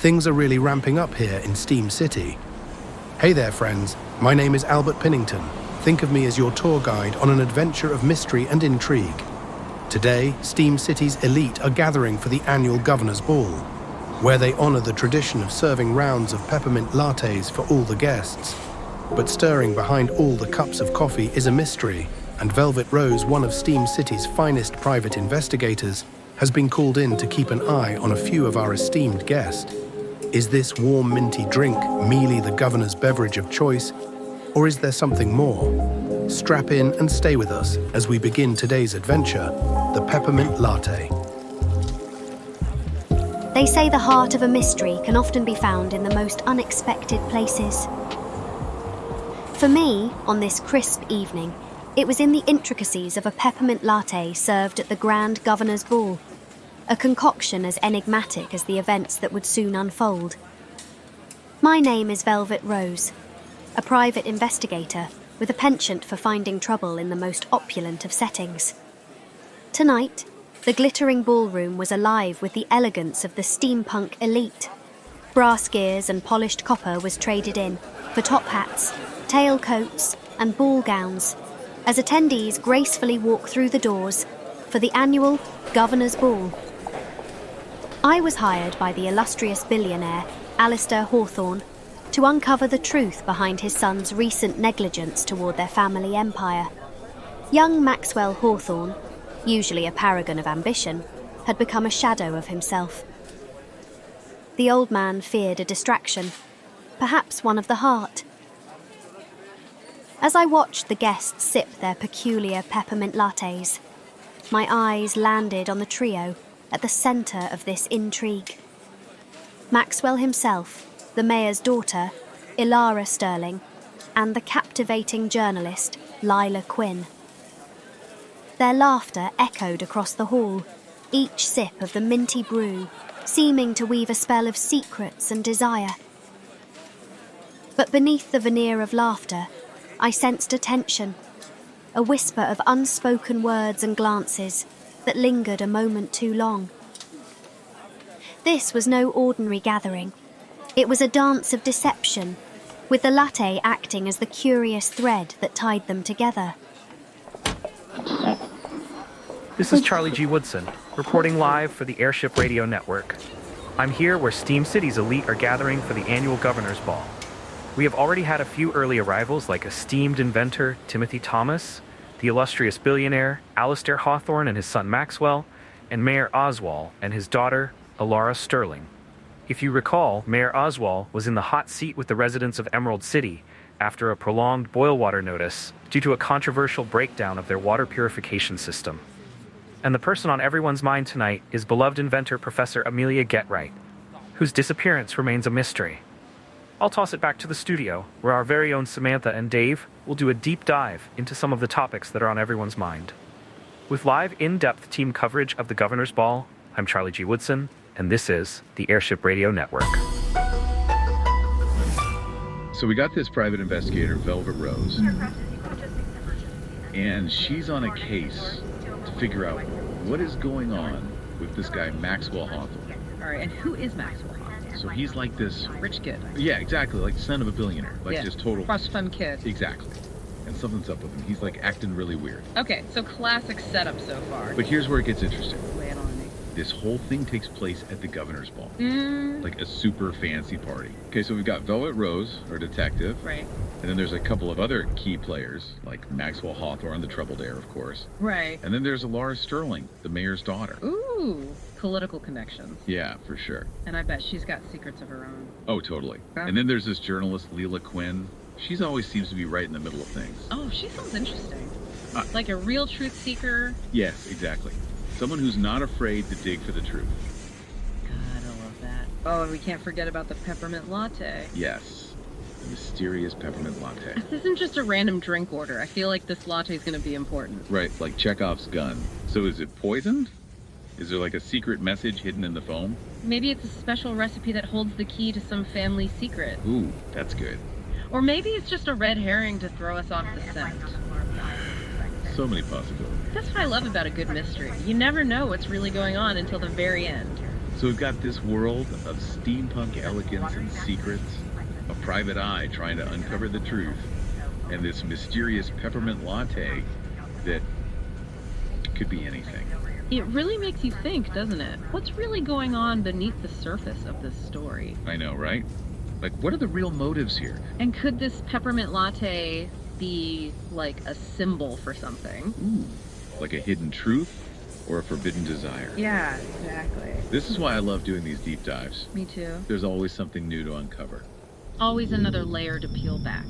Things are really ramping up here in Steam City. Hey there, friends. My name is Albert Pinnington. Think of me as your tour guide on an adventure of mystery and intrigue. Today, Steam City's elite are gathering for the annual Governor's Ball, where they honor the tradition of serving rounds of peppermint lattes for all the guests. But stirring behind all the cups of coffee is a mystery, and Velvet Rose, one of Steam City's finest private investigators, has been called in to keep an eye on a few of our esteemed guests. Is this warm minty drink merely the governor's beverage of choice, or is there something more? Strap in and stay with us as we begin today's adventure, the Peppermint Latte. They say the heart of a mystery can often be found in the most unexpected places. For me, on this crisp evening, it was in the intricacies of a peppermint latte served at the Grand Governor's Ball, a concoction as enigmatic as the events that would soon unfold. My name is Velvet Rose, a private investigator with a penchant for finding trouble in the most opulent of settings. Tonight, the glittering ballroom was alive with the elegance of the steampunk elite. Brass gears and polished copper was traded in for top hats, tailcoats, and ball gowns, as attendees gracefully walk through the doors for the annual Governor's Ball. I was hired by the illustrious billionaire, Alistair Hawthorne, to uncover the truth behind his son's recent negligence toward their family empire. Young Maxwell Hawthorne, usually a paragon of ambition, had become a shadow of himself. The old man feared a distraction, perhaps one of the heart. As I watched the guests sip their peculiar peppermint lattes, my eyes landed on the trio at the centre of this intrigue. Maxwell himself, the mayor's daughter, Ilara Sterling, and the captivating journalist, Lila Quinn. Their laughter echoed across the hall, each sip of the minty brew seeming to weave a spell of secrets and desire. But beneath the veneer of laughter, I sensed a tension, a whisper of unspoken words and glances that lingered a moment too long. This was no ordinary gathering. It was a dance of deception, with the latte acting as the curious thread that tied them together. This is Charlie G. Woodson, reporting live for the Airship Radio Network. I'm here where Steam City's elite are gathering for the annual Governor's Ball. We have already had a few early arrivals like esteemed inventor Timothy Thomas, the illustrious billionaire Alistair Hawthorne and his son Maxwell, and Mayor Oswald and his daughter Ilara Sterling. If you recall, Mayor Oswald was in the hot seat with the residents of Emerald City after a prolonged boil water notice due to a controversial breakdown of their water purification system. And the person on everyone's mind tonight is beloved inventor Professor Amelia Getright, whose disappearance remains a mystery. I'll toss it back to the studio, where our very own Samantha and Dave will do a deep dive into some of the topics that are on everyone's mind. With live, in-depth team coverage of the Governor's Ball, I'm Charlie G. Woodson, and this is the Airship Radio Network. So we got this private investigator, Velvet Rose, and she's on a case to figure out what is going on with this guy, Maxwell Hawthorne. All right, and who is Maxwell? So he's like this... Rich kid. Yeah, exactly, like the son of a billionaire. Like just total... Trust fund kid. Exactly. And something's up with him. He's like acting really weird. Okay, so classic setup so far. But here's where it gets interesting. Lay it on me. This whole thing takes place at the Governor's Ball. Mm. Like a super fancy party. Okay, so we've got Velvet Rose, our detective. Right. And then there's a couple of other key players, like Maxwell Hawthorne, the troubled heir, of course. Right. And then there's Ilara Sterling, the mayor's daughter. Ooh, political connections. Yeah, for sure. And I bet she's got secrets of her own. Oh, totally. Okay. And then there's this journalist, Lila Quinn. She's always seems to be right in the middle of things. Oh, she sounds interesting. Like a real truth seeker. Yes, exactly. Someone who's not afraid to dig for the truth. God, I love that. Oh, and we can't forget about the peppermint latte. Yes, the mysterious peppermint latte. This isn't just a random drink order. I feel like this latte is going to be important. Right, like Chekhov's gun. So is it poisoned? Is there like a secret message hidden in the foam? Maybe it's a special recipe that holds the key to some family secret. Ooh, that's good. Or maybe it's just a red herring to throw us off the scent. So many possibilities. That's what I love about a good mystery. You never know what's really going on until the very end. So we've got this world of steampunk elegance and secrets, a private eye trying to uncover the truth, and this mysterious peppermint latte that could be anything. It really makes you think, doesn't it? What's really going on beneath the surface of this story? I know, right? Like, what are the real motives here? And could this peppermint latte be like a symbol for something? Ooh, like a hidden truth or a forbidden desire? Yeah, exactly. This is why I love doing these deep dives. Me too. There's always something new to uncover. Always another layer to peel back.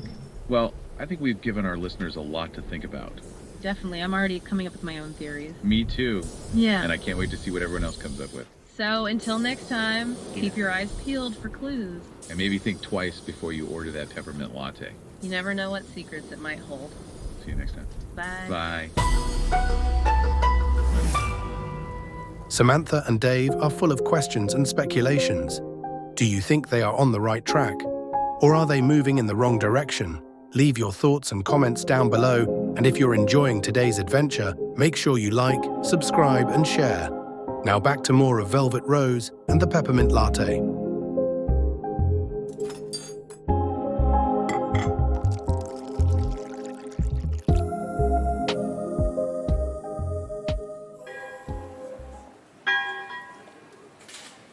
Well, I think we've given our listeners a lot to think about. Definitely. I'm already coming up with my own theories. Me too. Yeah. And I can't wait to see what everyone else comes up with. So until next time, keep your eyes peeled for clues. And maybe think twice before you order that peppermint latte. You never know what secrets it might hold. See you next time. Bye. Bye. Samantha and Dave are full of questions and speculations. Do you think they are on the right track? Or are they moving in the wrong direction? Leave your thoughts and comments down below, and if you're enjoying today's adventure, make sure you like, subscribe, and share. Now back to more of Velvet Rose and the Peppermint Latte.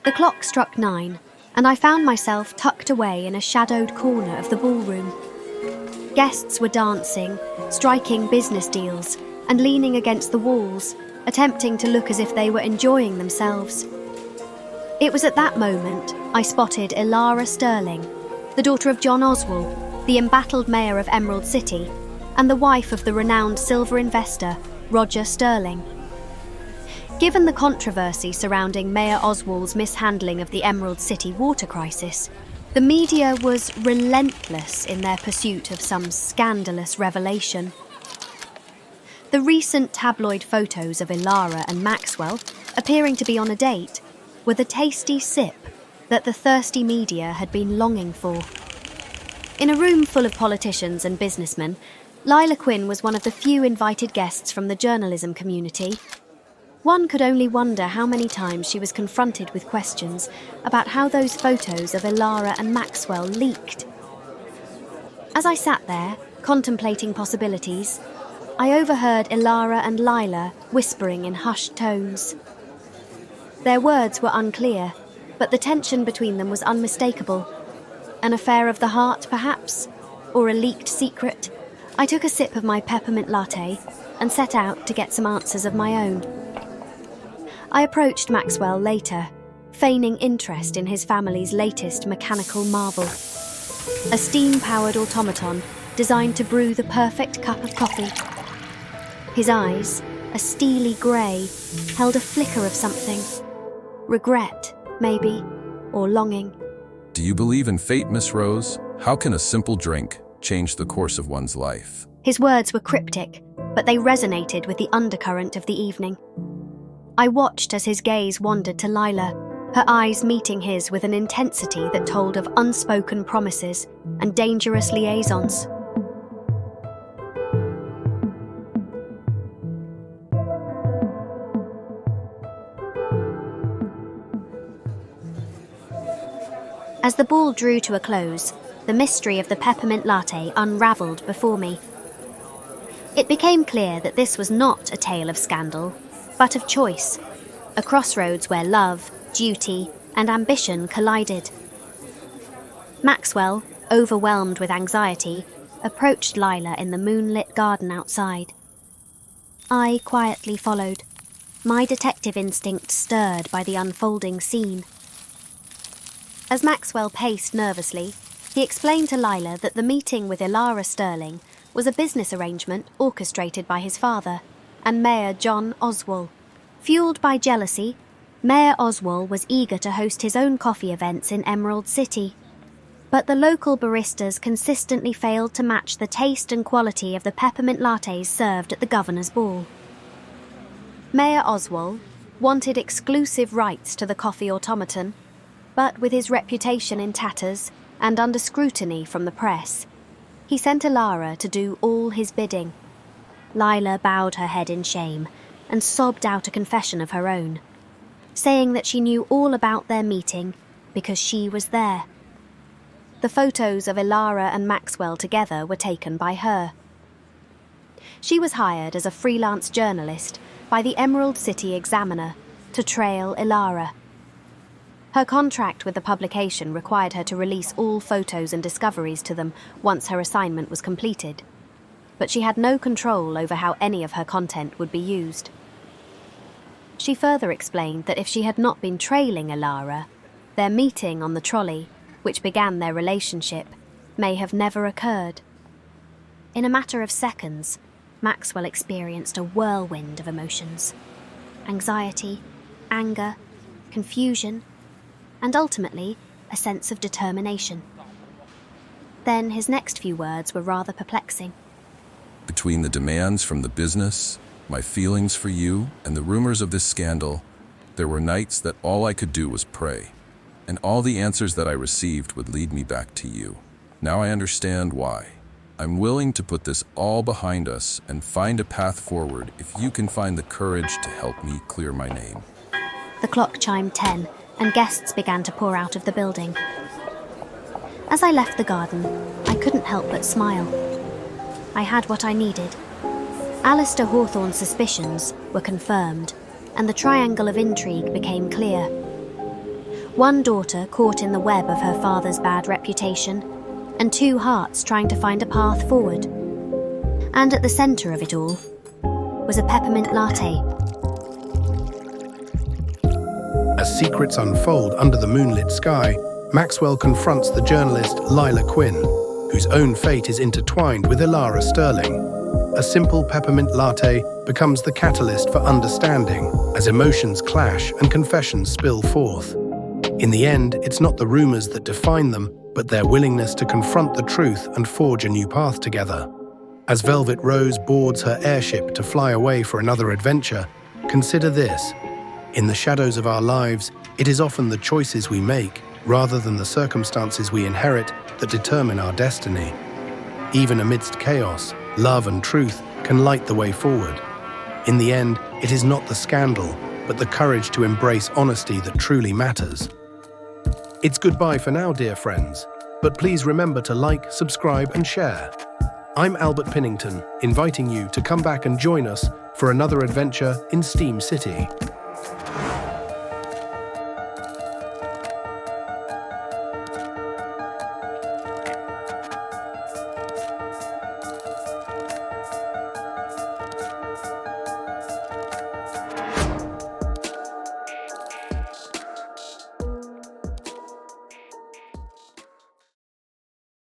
The clock struck 9, and I found myself tucked away in a shadowed corner of the ballroom. Guests were dancing, striking business deals, and leaning against the walls, attempting to look as if they were enjoying themselves. It was at that moment I spotted Ilara Sterling, the daughter of John Oswald, the embattled mayor of Emerald City, and the wife of the renowned silver investor, Roger Sterling. Given the controversy surrounding Mayor Oswald's mishandling of the Emerald City water crisis, the media was relentless in their pursuit of some scandalous revelation. The recent tabloid photos of Ilara and Maxwell, appearing to be on a date, were the tasty sip that the thirsty media had been longing for. In a room full of politicians and businessmen, Lila Quinn was one of the few invited guests from the journalism community. One could only wonder how many times she was confronted with questions about how those photos of Ilara and Maxwell leaked. As I sat there, contemplating possibilities, I overheard Ilara and Lila whispering in hushed tones. Their words were unclear, but the tension between them was unmistakable. An affair of the heart, perhaps? Or a leaked secret? I took a sip of my peppermint latte and set out to get some answers of my own. I approached Maxwell later, feigning interest in his family's latest mechanical marvel. A steam-powered automaton designed to brew the perfect cup of coffee. His eyes, a steely grey, held a flicker of something. Regret, maybe, or longing. Do you believe in fate, Miss Rose? How can a simple drink change the course of one's life? His words were cryptic, but they resonated with the undercurrent of the evening. I watched as his gaze wandered to Lila, her eyes meeting his with an intensity that told of unspoken promises and dangerous liaisons. As the ball drew to a close, the mystery of the peppermint latte unravelled before me. It became clear that this was not a tale of scandal, but of choice, a crossroads where love, duty, and ambition collided. Maxwell, overwhelmed with anxiety, approached Lila in the moonlit garden outside. I quietly followed, my detective instinct stirred by the unfolding scene. As Maxwell paced nervously, he explained to Lila that the meeting with Ilara Sterling was a business arrangement orchestrated by his father and Mayor John Oswald. Fueled by jealousy, Mayor Oswald was eager to host his own coffee events in Emerald City. But the local baristas consistently failed to match the taste and quality of the peppermint lattes served at the governor's ball. Mayor Oswald wanted exclusive rights to the coffee automaton, but with his reputation in tatters and under scrutiny from the press, he sent Ilara to do all his bidding. Lila bowed her head in shame and sobbed out a confession of her own. saying that she knew all about their meeting because she was there. The photos of Ilara and Maxwell together were taken by her. She was hired as a freelance journalist by the Emerald City Examiner to trail Ilara. Her contract with the publication required her to release all photos and discoveries to them once her assignment was completed, but she had no control over how any of her content would be used. She further explained that if she had not been trailing Ilara, their meeting on the trolley, which began their relationship, may have never occurred. In a matter of seconds, Maxwell experienced a whirlwind of emotions: anxiety, anger, confusion, and ultimately a sense of determination. Then his next few words were rather perplexing. Between the demands from the business, my feelings for you, and the rumors of this scandal, there were nights that all I could do was pray, and all the answers that I received would lead me back to you. Now I understand why. I'm willing to put this all behind us and find a path forward if you can find the courage to help me clear my name. The clock chimed 10, and guests began to pour out of the building. As I left the garden, I couldn't help but smile. I had what I needed. Alistair Hawthorne's suspicions were confirmed, and the triangle of intrigue became clear. One daughter caught in the web of her father's bad reputation, and two hearts trying to find a path forward. And at the centre of it all was a peppermint latte. As secrets unfold under the moonlit sky, Maxwell confronts the journalist Lila Quinn, whose own fate is intertwined with Ilara Sterling. A simple peppermint latte becomes the catalyst for understanding as emotions clash and confessions spill forth. In the end, it's not the rumors that define them, but their willingness to confront the truth and forge a new path together. As Velvet Rose boards her airship to fly away for another adventure, consider this. In the shadows of our lives, it is often the choices we make, rather than the circumstances we inherit, that determine our destiny. Even amidst chaos, love and truth can light the way forward. In the end, it is not the scandal, but the courage to embrace honesty that truly matters. It's goodbye for now, dear friends, but please remember to like, subscribe, and share. I'm Albert Pinnington, inviting you to come back and join us for another adventure in Steam City.